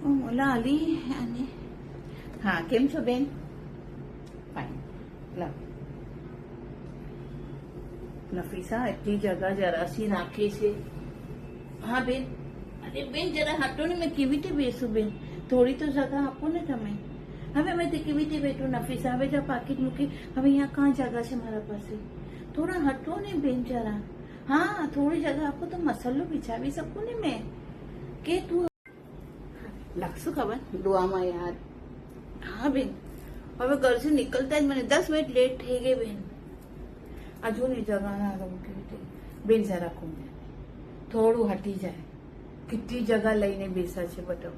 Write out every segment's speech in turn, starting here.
લાલી અને હા કેમ છો બેન? ફાઇન. લાવ નફીસા એટલી જગા જરાસી નાખી છે. હા બેન. અરે બેન જરા હાટો ને, મેં કેવી રીતે બેસું બેન? થોડી તો જગા આપો ને તમે. હવે મેં તે કેવી રીતે બેઠું નફીસા? હવે જા પાકીટ મૂકી. હવે અહીંયા કાં જગા છે મારા પાસે? થોડા હટો ને બેન જરા. હા થોડી જગા આપો તો મસાલો બિછાવી શકું ને મેં. કે તું લાગશું ખબર દુઆમાં યાર. હા બેન હવે ઘર से निकलता જ મને 10 મિનિટ લેટ થઈ ગઈ બેન. આ જો ને જગા ના રહું કેવી રીતે બેન જરા ખું થોડું હટી જાય. કેટલી જગા લઈને બેસા છે બટા.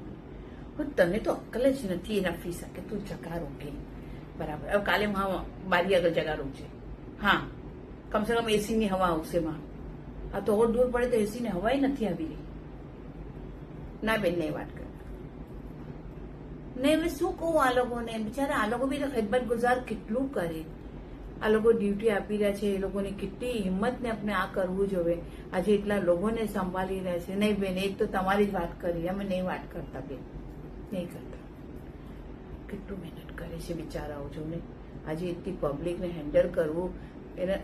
તને તો અક્કલ જ નથી નફીસા કે તું જગા રોકે બરાબર. હવે કાલે બારી આગળ જગા રોકજે. હા કમસે કમ એસી ની હવા આવશે માં. આ તો ઓર દૂર પડે તો એસી ની હવાય નથી આવી રહી. ના બેન નહીં વાત કર ને. હવે શું કહું આ લોકોને? બિચારા આ લોકો બી તો ખિદમત ગુજાર કેટલું કરે. આ લોકો ડ્યુટી આપી રહ્યા છે. એ લોકોની કેટલી હિંમત ને આપણે આ કરવું જોઈએ. આજે એટલા લોકોને સંભાળી રહ્યા છે. નહીં બેન એ તો તમારી જ વાત કરી, અમે નહીં વાત કરતા બેન, નહીં કરતા. કેટલું મહેનત કરે છે બિચારાઓ જો ને. આજે એટલી પબ્લિકને હેન્ડલ કરવું એને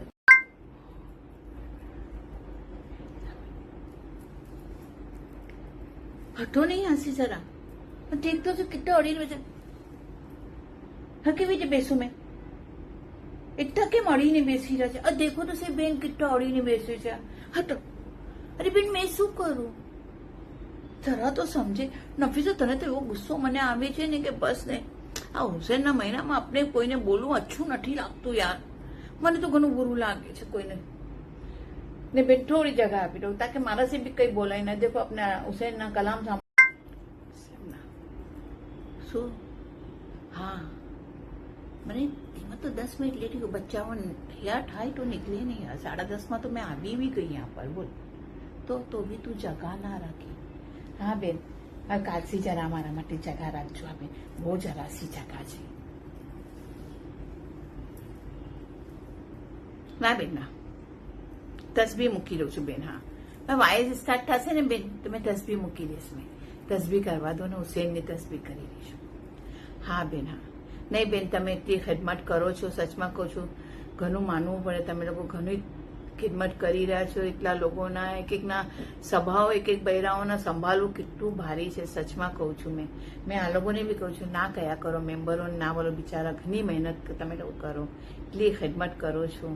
હટો નહીં હસી જરા. देख तो कितना अड़ी में કેવી રીતે બેસું મેં? એટલા કેમ અડીને બેસી રહ્યા છે? દેખો તો સે બેન કેટલા અડીને બેસે છે. હટો. અરે બેન મેં શું કરું? જરા તો સમજે. નફીસા તને તો એવો ગુસ્સો મને આવે છે ને કે બસ ને. આ હુસેનના મહિનામાં આપણે કોઈને બોલવું અચ્છું નથી લાગતું યાર. મને તો ઘણું બુરું લાગે છે કોઈને. ને બેન થોડી જગા આપી દઉં તાકે મારા से भी કઈ બોલાય ના. દેખો આપણે હુસેનના કલામ શું? હા મને એમાં તો 10 મિનિટ લેટ ગયું. બચ્ચાઓ તૈયાર થાય તો નીકળે નહીં. 10:30 તો મેં આવી બી ગઈ यहाँ पर બોલ. તો બી તું જગા ના રાખી. હા બેન કાલથી જરા મારા માટે જગા રાખજો. આ બેન બહુ જરાસી જગા છે. ના બેન ના તસબી મૂકી દઉં છું બેન. હા વાયસ સ્ટાર્ટ થશે ને બેન તો મેં તસબી મૂકી દઈશ. મેં તસબી કરવા દો ને. હુસેનની તસબી કરી દઈશું. હા બેન હા. નહીં બેન તમે એટલી ખિદમત કરો છો. સચમાં કહું છું ઘણું માનવું પડે. તમે લોકો ઘણી ખિદમત કરી રહ્યા છો. એટલા લોકોના એક એકના સ્વભાવ એક એક બૈરાઓના સંભાળવું કેટલું ભારી છે. સચમાં કહું છું મેં આ લોકોને બી કહું છું ના કયા કરો મેમ્બરોને ના બોલો. બિચારા ઘણી મહેનત તમે લોકો કરો. એટલી ખિદમત કરો છો.